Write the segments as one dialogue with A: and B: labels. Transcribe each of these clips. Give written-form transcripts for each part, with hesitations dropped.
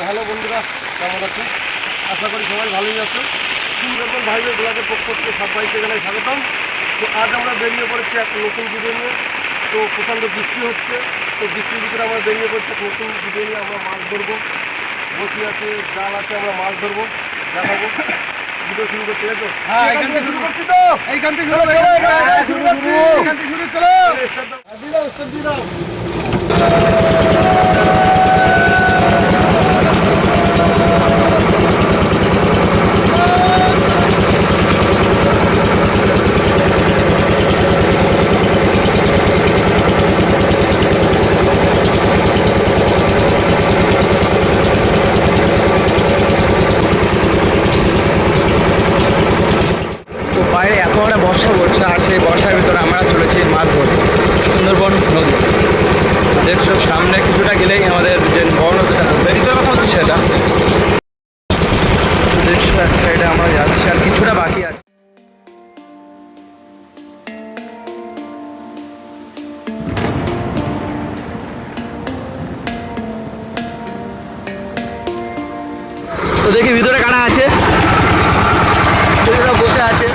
A: Hello বন্ধুরা, কেমন আছো? আশা করি সবাই ভালোই আছো। সুন্দরবন ভাইবের ব্লগের পক্ষ থেকে সবাইকে জানাই স্বাগতম। তো আজ আমরা বেরিয়ে পড়েছি একটা নতুন ভিডিও নিয়ে। তো প্রচণ্ড বৃষ্টি হচ্ছে, তো বৃষ্টির ভিতরে আমরা বেরিয়ে পড়ছি একটা নতুন ভিডিও নিয়ে। আমরা মাছ ধরবো, বসি আছে, জাল আছে, আমরা মাছ ধরবো, দেখাবো। ভিডিও শুরু করতে গেছো? হ্যাঁ, এইখান থেকে শুরু করছি। তো এইখান থেকে শুরু করছি, এখান থেকে শুরু। চলো দিয়ে দাও, স্টার্ট দিয়ে দাও।
B: বাইরে এত একটা বর্ষা পড়ছে, আর সেই বর্ষার ভিতরে আমরা চলেছি মাছ ধরতে সুন্দরবন নদী। দেখছো সামনে কিছুটা গেলেই আমাদের যে বড় নদীটা বেরিয়ে কথা হচ্ছে সেটা দেখছো, এক সাইডে আমরা যাচ্ছি আর কিছুটা বাকি আছে। তো দেখি ভিতরে কারা আছে, বসে আছে।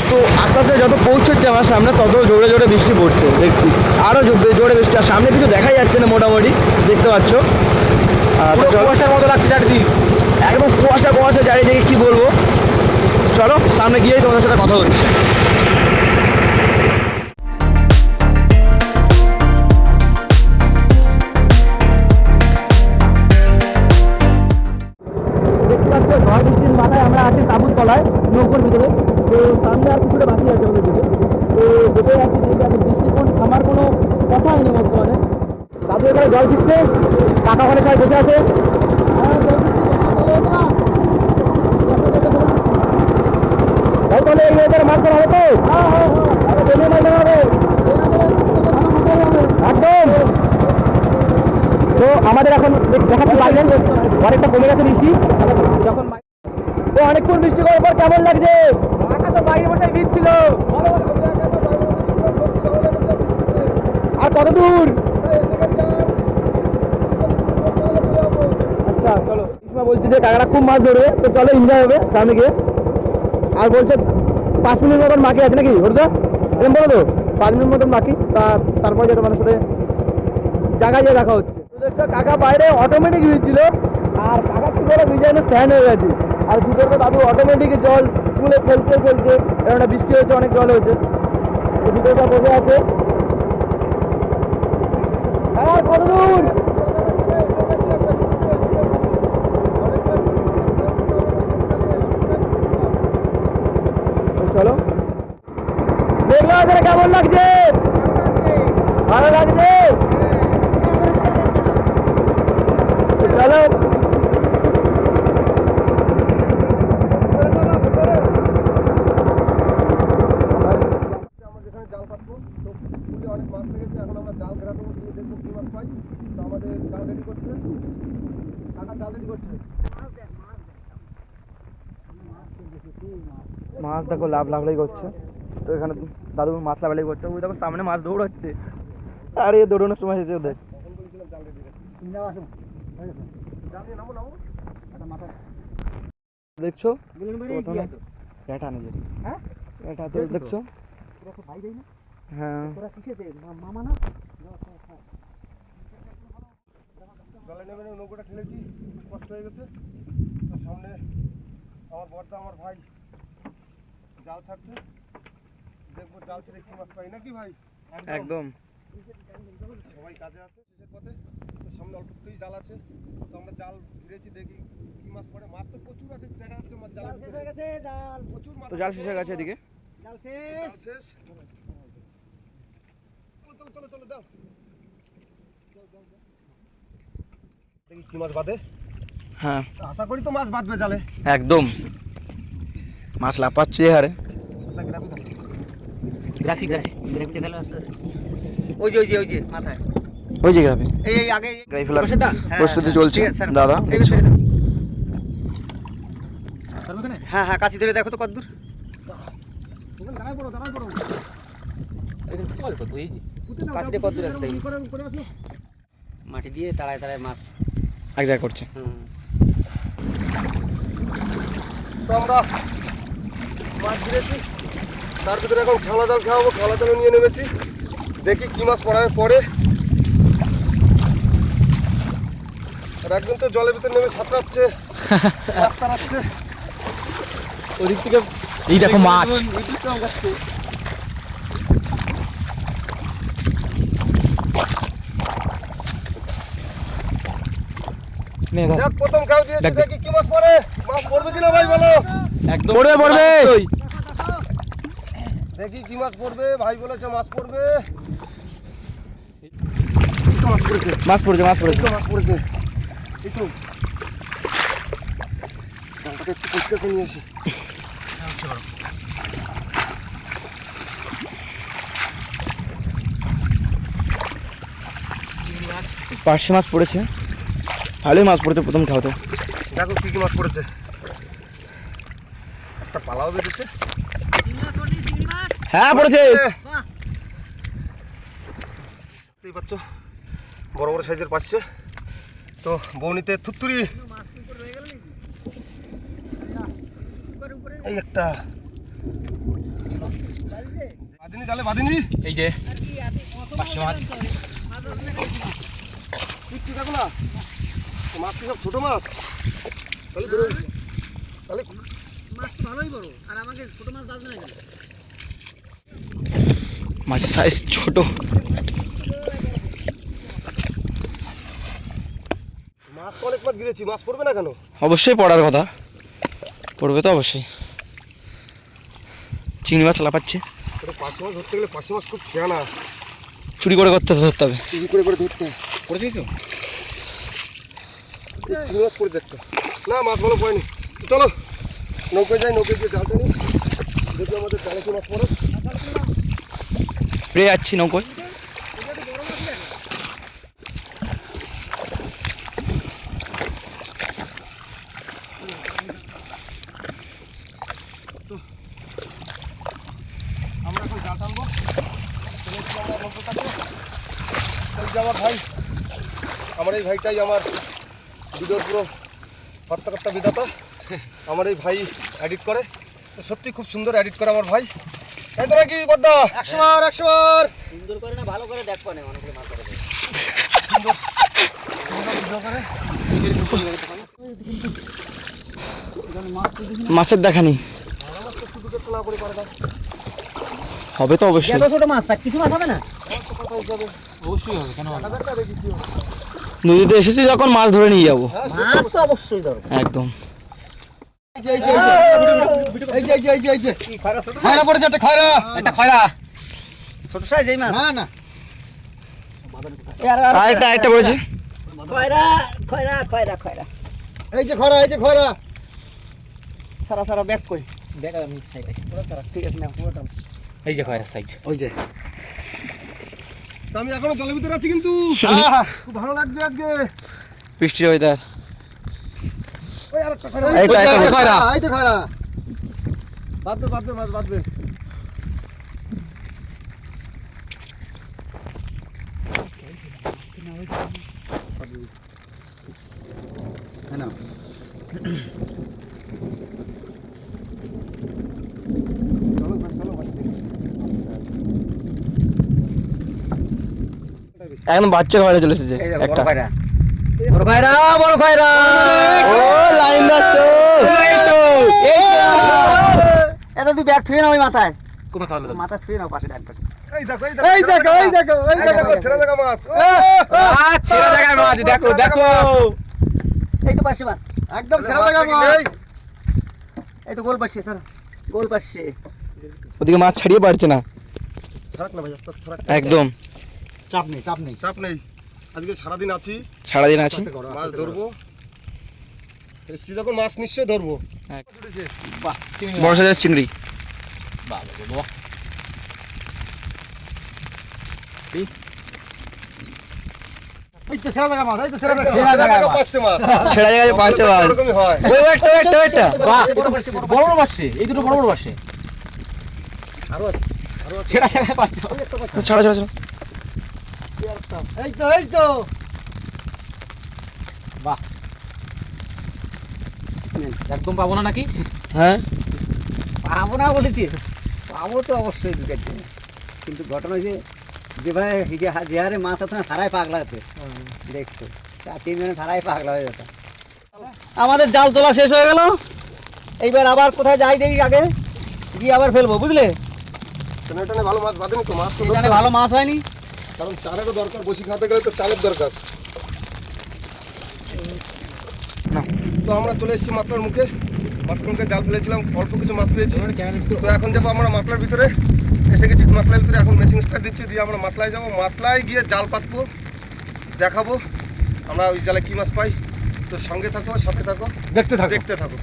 B: তো আস্তে আস্তে যত পৌঁছচ্ছে আমার সামনে তত জোরে জোরে বৃষ্টি পড়ছে দেখছি, আরও জোরে বৃষ্টি। আর সামনে কিছু দেখাই যাচ্ছে না, মোটামুটি দেখতে পাচ্ছ কুয়াশার মতো লাগছে চারিদিক, একদম কুয়াশা চারিদিকে, কি বলবো। চলো সামনে গিয়েই তোমাদের সাথে কথা হচ্ছে। বৃষ্টির মাথায় আমরা আছি তাঁবুর তলায়, নৌকোর ভিতরে। তো সামনে আর কিছুটা বাকি আছে আমাদের দিকে। তো যেটাই আছি দেখি আমি বৃষ্টি আমার কোনো কথাই নেই বর্তমানে। দাদু এখানে জল দিচ্ছে, কাকা ওখানে সবাই বসে আছে। তাহলে এই ওয়েদারে মাছ ধরা হবে তো? মাছ ধরা হবে একদম। তো আমাদের এখন দেখাচ্ছি লাগলেন অনেকটা কমে গেছে বৃষ্টি। যখন তো অনেকক্ষণ বৃষ্টি করার পর কেমন লাগছে? তো বাইরে বসে ভিজছিল। আর কত দূর? আচ্ছা চলো, ইসমা বলছি যে কাকারা খুব মাছ ধরবে, তো চলো এনজয় হবে সামনে গিয়ে। আর বলছে 5 মিনিট মতন বাকি আছে নাকি? ওটা এরকম বলো তো 5 মিনিট মতন বাকি, তারপরে যে তোমার সাথে জায়গায় গিয়ে দেখা হচ্ছে। তো দেখছো কাকা বাইরে অটোমেটিক ভিজছিল, আর কাকা কি করে ভিজানো স্যান্ড হয়ে গেছে। আর ভিতরে দাদু অটোমেটিক জল তুলে ফেলতে একটা বৃষ্টি হয়েছে, অনেক জল হয়েছে। তো ভিতরটা বসে আছে। হ্যাঁ কত দূর? চলো দেখলো ওদের কেমন লাগছে? ভালো লাগছে? চলো
A: অনেক মাছ লেগেছে, এখন আমরা জাল ঘেরা দেবো, দিয়ে দেখবো কি মাছ পাই। তো আমাদের জাল রেডি করছে, কাকা জাল রেডি করছে।
B: মাছ দেখো লাভলাই করছে। তো এখানে দাদু মাছ লাভলাই করছে, ওই দেখো সামনে মাছ দৌড়াচ্ছে। আরে দৌড়ানোর সময় এসেছে ওদের। দেখছো এটা নিজে এটা তো দেখছো। হ্যাঁ
A: জলে নেমে নৌকোটা ঠেলেছি, কষ্ট হয়ে গেছে। তো সামনে আমার বড়দা, আমার ভাই জাল ছাড়ছে, দেখবো জাল ছেড়ে কি মাছ পাই নাকি ভাই।
B: একদম
A: সবাই কাজে আছে শেষের পথে। তো সামনে অল্পতেই জাল আছে, তো আমরা জাল ফিরেছি, দেখি কি মাছ পড়ে। মাছ তো প্রচুর আছে, দেখা যাচ্ছে মাছ জাল হয়ে গেছে, জাল প্রচুর মাছ।
B: তো জাল শেষ হয়ে গেছে এদিকে,
A: জাল শেষ। চলো চলো দাও দেখি কি মাছ বাঁধে।
B: হ্যাঁ
A: আশা করি তো মাছ বাঁধবে জালে।
B: একদম মাছ লাফাচ্ছে হারে।
C: গ্রাফি গেল ওই যে মাথায়
B: ওই যে গ্রাফি,
C: এই আগে
B: গ্রাফি ফেলার প্রস্তুতি চলছে দাদা।
C: হ্যাঁ কাছি ধরে দেখো তো কতদূর। অল্প তো এই যে কাছ দিয়ে কত দূর আসতে মাটি দিয়ে তাড়ায় তাড়ায় মাছ
B: এক জায়গা করছে।
A: তো আমরা মাছ ধরেছি, তার ভিতরে এখন খাওয়া জাল খাওয়াবো, খাওয়া জালও নিয়ে নেমেছি, দেখি কি মাছ পড়ে। আর একজন তো জলের ভিতরে নেমে সাঁতরাচ্ছে, মাছ তাড়াচ্ছে।
B: ওদিক থেকে এই দেখো মাছ।
A: যাক, প্রথম খাও দিয়েছি,
B: দেখ।
A: দেখি কি মাছ পড়ে। মাছ পড়বে কিনা ভাই বলো?
B: একদম পড়বে।
A: দেখি কি মাছ পড়বে, ভাই বলেছে মাছ পড়বে।
B: মাছ পড়েছে।
A: মাছ পড়েছে। এই তো জালটাকে একটু পরিষ্কার করে নিয়ে আসি।
B: পার্শে মাছ পড়েছে, ভালোই মাছ পড়েছে প্রথম খাওয়াতে।
A: দেখো কি কি মাছ পড়েছে। একটা পালাও বেঁধেছে।
B: হ্যাঁ পড়েছে।
A: দেখতেই পাচ্ছ বড় বড় সাইজের পাচ্ছে। তো বৌনিতে থুত্তুরি, এই একটা বাদিনি, জালে বাদিনি।
B: এই যে পার্শে মাছ।
A: ঠিক দেখো না, মাছ কি সব ছোট মাছ? তাহলে বেরোয়, তাহলে
C: মাছ তো ভালোই বড়, আর আমাকে ছোট মাছ দাও না।
B: মাছের সাইজ ছোট।
A: মাছ তো অনেক মাছ গিরেছি, মাছ পড়বে না কেন?
B: অবশ্যই পড়ার কথা, পড়বে তো অবশ্যই। চিংড়ি মাছ লাফাচ্ছে,
A: পার্শে মাছ ধরতে গেলে পার্শে মাছ খুব ছেয়ানা,
B: চুরি করে ধরতে হবে।
A: চুরি করে ধরতে হয়।
B: পড়েছিস তো?
A: চিংড়ি মাছ পড়েছে একটা। না, মাছ ভালো পড়েনি। চলো নৌকায় যাই, নৌকায় গিয়ে জালটা নিই, দেখি আমাদের জালে কি মাছ পড়ে।
B: পেয়ে যাচ্ছি নৌকোয়।
A: আমরা এখন জাল টানবো। চলে এসেছি আমরা নৌকোটাতে। এই যে আমার ভাই, আমার এই ভাইটাই আমার ভিডিওর পুরো হর্তাকর্তা বিধাতা। আমার এই ভাই এডিট করে, তো সত্যি খুব সুন্দর এডিট করে আমার ভাই। এই তো নাকি বড্ডা 100 বার
C: সুন্দর করে না, ভালো করে দেখবো না, অনেকগুলো মাছ ধরে।
A: সুন্দর ভিডিও করে।
B: মাছের দেখা নেই,
A: ভালো মাছ তো শুধু দেখতে না করে পারে না।
B: হবে তো অবশ্যই।
C: এত ছোট মাছ, কিছু মাছ হবে না?
B: অবশ্যই হবে, কেন হবে?
A: দেখা যাক না, দেখি কি হয়।
B: নদীতে এসেছি যখন মাছ ধরে নিয়ে যাবো
C: মাছ তো অবশ্যই ধরো।
B: একদম।
A: খয়রা পড়েছে একটা, খয়রা।
C: একটা খয়রা, ছোট সাইজ এই মাছ।
A: না
B: আরেকটা পড়েছে।
C: খয়রা।
A: এই যে খয়রা, এই যে খয়রা।
C: সারা ব্যাক কই। ব্যাক আমি সাইড আছে। পুরো সারা ঠিক আছে না, পুরোটা।
B: এই যে খয়রা সাইজ।
C: ওই যে
A: তো আমি এখনো জলের ভিতরে আছি কিন্তু খুব ভালো লাগছে আজকে।
B: বৃষ্টির ওয়েদার।
A: ওই আরেকটা খয়রা।
B: এইটা খয়রা।
A: এই তো খয়রা। বাঁধবে মাছ বাঁধবে।
B: একদম বাচ্চা খয়রা চলে এসেছে একটা।
C: বড় খয়রা।
B: ও লাইন দাচ্ছ।
C: এটা তুই ব্যাগ ছুঁয়ে না ওই মাথায়।
B: কোন তাহলে
C: মাথা ছুঁয়ে নাও পাশে ডান পাশে।
A: এই দেখো ছেড়ে দেখা মাছ।
B: ছেড়ে দেখায় মাছ, দেখো।
C: এই তো পাশে মাছ।
A: একদম ছেড়ে দেখা মাছ।
C: এই তো গোল পাশে, স্যার গোল পাশে।
B: ওদিকে মাছ ছাড়িয়ে পারছে না
A: ছাড়াক না ভাই, আস্তে আস্তে ছাড়াক।
B: একদম।
C: চাপ নেই।
A: চাপ নেই, আজকে সারাদিন আছি,
B: সারাদিন আছি।
A: মাছ ধরবো। এসছি যখন মাছ নিশ্চয় ধরবো।
C: বাহ,
B: বড় সাইজের চিংড়ি।
A: এই তো ছেড়ে দেখা মাছ, এই তো ছেড়ে দেখা
C: ছেড়ে দেখা মাছ।
A: পাঁচশো মাছ।
B: ছেড়া জায়গায় পাঁচটা মাছ।
A: এরকমই হয়।
B: ওই একটা।
C: বাহ, বড় বড় পাশে, এই দুটো বড় বড় পাশে।
A: আরো আছে
C: ছেড়া ছেড়া পাঁচটা
B: ছাড়া ছাড়া ছাড়া
A: এই তো
C: বাহ একদম পাবো না নাকি?
B: হ্যাঁ
C: পাবো না বলেছি, পাবো তো অবশ্যই দু চারটে, কিন্তু ঘটনা হয়েছে যেভাবে যে হারে মাছ হতো না সারাই পাগলা হতো, দেখছো 4-3 জনে সারাই পাগলা হয়ে যেত। আমাদের জাল তোলা শেষ হয়ে গেল, এইবার আবার কোথায় যাই দেখি আগে গিয়ে আবার ফেলবো, বুঝলে?
A: টানে ভালো মাছ বাঁধেনি তো, মাছ তো
C: এখানে ভালো মাছ হয়নি,
A: কারণ চারেরও দরকার, বসি খাতে গেলে তো চালের দরকার। তো আমরা চলে এসেছি মাতলার মুখে, মাতলার মুখে জাল ফেলেছিলাম, অল্প কিছু মাছ পেয়েছি। তো এখন যাবো আমরা মাতলার ভিতরে, এসে গেছি মাতলার ভিতরে, এখন মেশিন স্টার্ট দিচ্ছি, দিয়ে আমরা মাতলায় যাবো, মাতলায় গিয়ে জাল পাতবো, দেখাবো আমরা ওই জালে কী মাছ পাই। তো সঙ্গে থাকো, সাথে থাকো, দেখতে থাকো।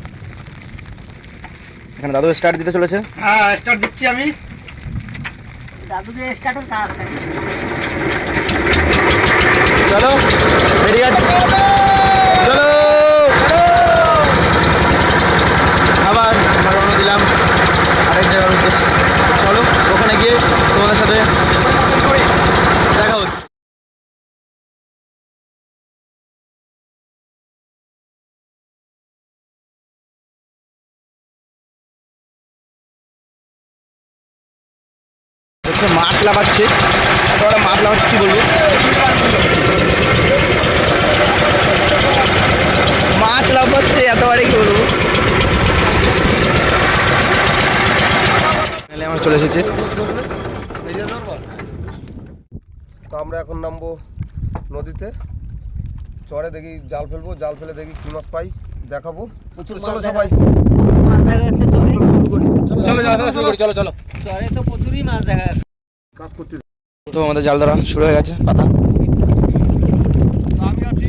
B: এখানে দাদু স্টার্ট দিতে চলেছে।
A: হ্যাঁ স্টার্ট দিচ্ছি আমি।
C: দাদু যে স্টার্ট হল তাড়াতাড়ি
B: চলো রেডি আছে, চলো আবার আমরা রওনা দিলাম আরেক জায়গার উদ্দেশ্যে। চলো ওখানে গিয়ে তোমাদের সাথে দেখা হচ্ছে। মাছ লাগাচ্ছে, মাছ লাগাচ্ছে কি বলবো, মাছ লাফাচ্ছে এতবারে কি বলবো। আমরা চলে এসেছি,
A: তো আমরা এখন নামবো নদীতে, চরে দেখি জাল ফেলবো, জাল ফেলে দেখি কী মাছ পাই, দেখাবো। চলো সবাই
C: চলো চরে তো প্রচুরই মাছ দেখা যাচ্ছে।
A: কাজ করতে।
B: তো আমাদের জাল ধরা শুরু হয়ে গেছে, পাতা
A: আমি আছি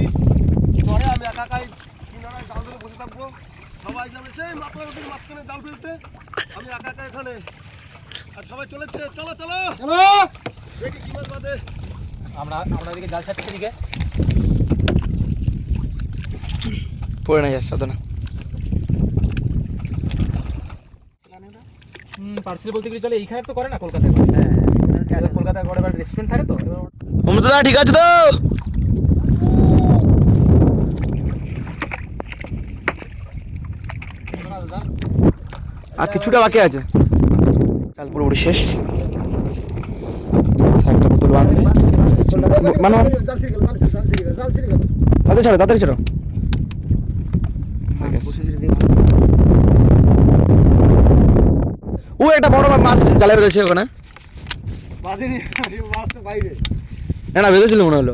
A: চরে, আমি একাই কিনারায় জাল ধরে বসে থাকবো, সবাই যাবে সেই মাথার নদীর মাঝখানে জাল ফেলতে, আমি একা এখানে, আর সবাই চলেছে। চলো চলো চলো দেখি কী মাছ বাঁধে।
C: আমরা এদিকে জাল ছাড়ছি, এদিকে
B: পড়ে না যাচ্ছে তো না।
C: পার্সেল বলতে গেলে চলে, এইখানে তো করে না, কলকাতায় করে। হ্যাঁ কলকাতায় করে, রেস্টুরেন্ট থাকে তো।
B: অমৃতদা ঠিক আছে তো? আর কিছুটা বাকি আছে, চাল পুরোপুরি শেষ। একটা বোতল বাঁধবে মানে তাড়াতাড়ি ছাড়ো ও একটা বড় মাছ জালে বেঁধেছে ওখানে, না না বেঁধেছিল মনে হলো,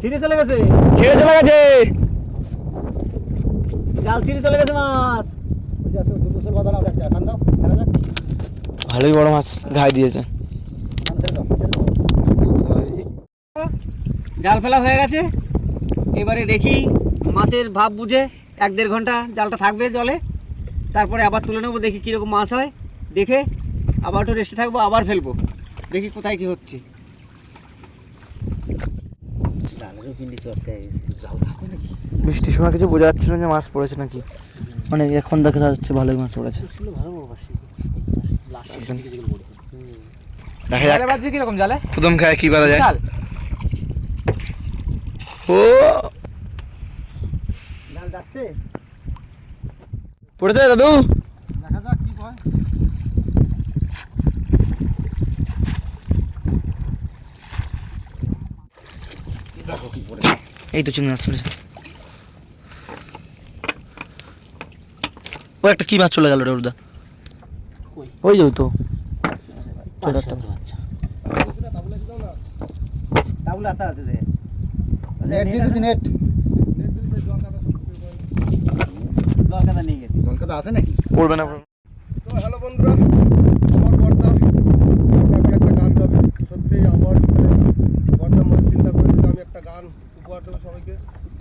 C: ছিঁড়ে চলে গেছে,
B: ছেড়ে চলে গেছে,
C: জাল ছিঁড়ে চলে গেছে মাছ।
B: ভালোই বড় মাছ ঘাই দিয়েছে।
C: জাল ফেলা হয়ে গেছে, এবারে দেখি মাছের ভাব বুঝে 1-1.5 ঘন্টা জালটা থাকবে জলে, তারপরে আবার তুলে নেবো, দেখি কীরকম মাছ হয়, দেখে আবার একটু রেস্টে থাকবো, আবার ফেলবো, দেখি কোথায় কি হচ্ছে।
B: বৃষ্টির সময় কিছু বোঝা যাচ্ছে না যে মাছ পড়েছে নাকি, মানে এখন দেখা যাচ্ছে ভালোই মাছ পড়েছে। দেখা যাক
C: কিরকম জালে
B: প্রথম খায় কি বাঁধা যায়। ও
C: জাল যাচ্ছে,
B: পড়েছে দাদু,
A: দেখা যাক কি হয়। দেখো কি পড়েছে,
B: এই তো চিংড়ি মাছ পড়েছে। ও একটা কি মাছ চলে গেল রে ওরদা, ওই যে তো
C: তাবলা আছে আছে রে,
A: নেট দিয়ে দিছি, নেট
C: জলকাতা নিয়ে গেছে,
A: জলকাতা আছে নাকি?
B: পড়বে না।
A: তো হ্যালো বন্ধুরা, আমার বর্দা এখন একটা গান গাবে, সত্যি আমার ভিতরে বর্দা মনে চিন্তা করেছে যে আমি একটা গান উপহার দেবো সবাইকে,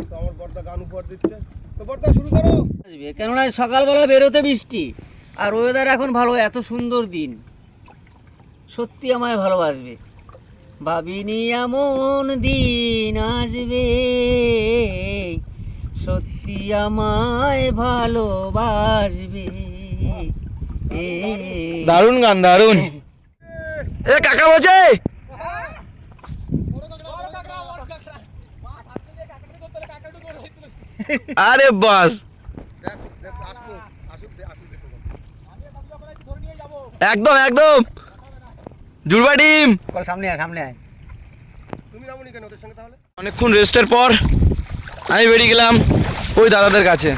A: তো আমার বর্দা গান উপহার দিচ্ছে। তো বর্দা শুরু করো।
C: কেননা সকালবেলা বেরোতে বৃষ্টি, আর ওয়েদার এখন ভালো, এত সুন্দর দিন, সত্যি আমায় ভালোবাসবে, ভাবিনি এমন দিন আসবে, সত্যি আমায় ভালোবাসবে,
B: দারুণ গান, দারুণ। এ কাকা বলছে আরে বাস, একদম একদম জুড়বা ডিম।
C: সামনে আয়, সামনে আয়।
A: তুমি নামনি কেন ওদের সঙ্গে তাহলে?
B: অনেকক্ষণ রেস্টের পর আমি বেরিয়ে গেলাম ওই দাদাদের কাছে।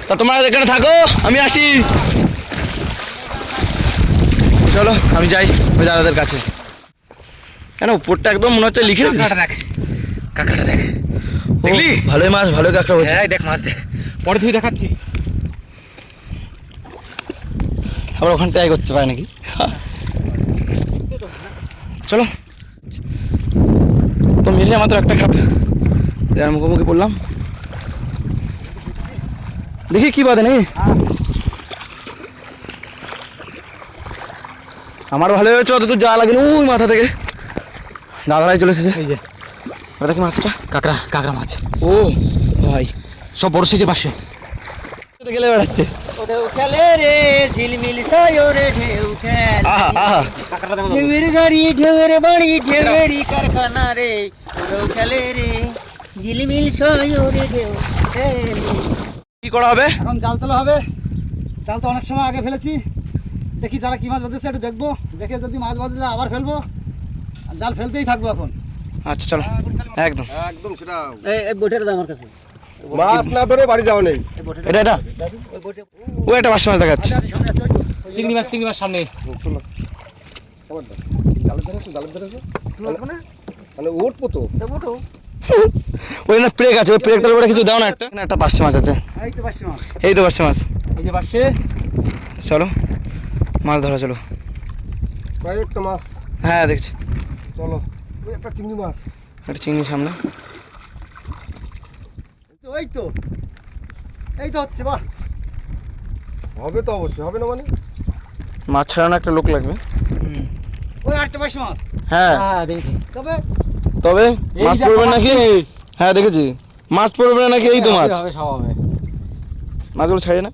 B: তা তোমরা এখানে থাকো, আমি আসি। চলো আমি যাই ওই দাদাদের কাছে। কেন উপরটা একদম মনে হচ্ছে লিখে রেখেছে।
D: দেখ কাঁকড়াটা দেখ, দেখলি?
B: ভালোই মাছ, ভালোই কাঁকড়া বলছে।
D: হ্যাঁ দেখ মাছ দেখ, পরে তুই দেখাচ্ছি।
B: আবার ওখান ট্রাই করতে পারে নাকি? চলো তো মিলে মাত্র একটা খাপ, যার মুখোমুখি পড়লাম, দেখি কি বাদে নাকি। আমার ভালো হয়েছে, অত দূর যাওয়া লাগে না। ওই মাথা থেকে দাদারাই চলে এসেছে।
D: এই যে
B: ওটা কি মাছটা?
D: কাঁকড়া, কাঁকড়া মাছ
B: ও ভাই,
D: সব বড় সাইজের পাশে।
B: গেলে বেড়াচ্ছে।
C: ঢেউ খেলে রে ঝিলমিল সায়রে ঢেউ খেলে,
B: আহা আহা,
C: ঢেউয়ের গাড়ি ঢেউয়ের বাড়ি ঢেউয়েরই কারখানা রে, ঢেউ খেলে রে ঝিলমিল সায়রে ঢেউ খেলে।
B: কি করা হবে?
C: এখন জাল তোলা হবে। জাল তো অনেক সময় আগে ফেলেছি, দেখি যারা কি মাছ বাঁধেছে একটু দেখবো, দেখে যদি মাছ বাঁধলে আবার ফেলবো, আর জাল ফেলতেই থাকবো এখন।
B: আচ্ছা চলো, একদম।
A: একদম সেটা
C: এই বোটের দাম আমার কাছে,
A: মাছ না ধরে বাড়ি যাওয়া নেই।
B: এটা এটা ও একটা মাছ দেখাচ্ছে।
D: চিংড়ি মাছ, চিংড়ি মাছ সামনে।
A: চলো জালের ধরেছো, জালের ধরেছো মানে উঠবো তো।
B: ওই না প্রেক আছে, ওই প্রেকটার উপরে কিছু দাও না একটা। একটা পাঁচটা মাছ আছে,
C: এই তো পাচ্ছি মাছ।
B: এই তো পাঁচটা মাছ।
D: এই যে পাশে
B: চলো মাছ ধরা, চলো।
A: ভাই একটা মাছ,
B: হ্যাঁ দেখছি,
A: চলো। ওই একটা চিংড়ি মাছ।
B: একটা চিংড়ি সামনে।
C: এই তো এই তো হচ্ছে, বাহ।
A: হবে তো অবশ্যই, হবে না মানে?
B: মাছ ছাড়ানো একটা লোক লাগবে।
C: ওই আটটা পাচ্ছি মাছ।
B: হ্যাঁ
D: হ্যাঁ দেখি।
C: তবে
B: তবে মাছ
D: দেখো
B: পড়বে
D: মাছ
B: নাকি? হ্যাঁ দেখেছি, মাছ পড়বে না নাকি? এই তো মাছ,
D: হবে, সব হবে।
B: মাছগুলো ছাড়িয়ে না।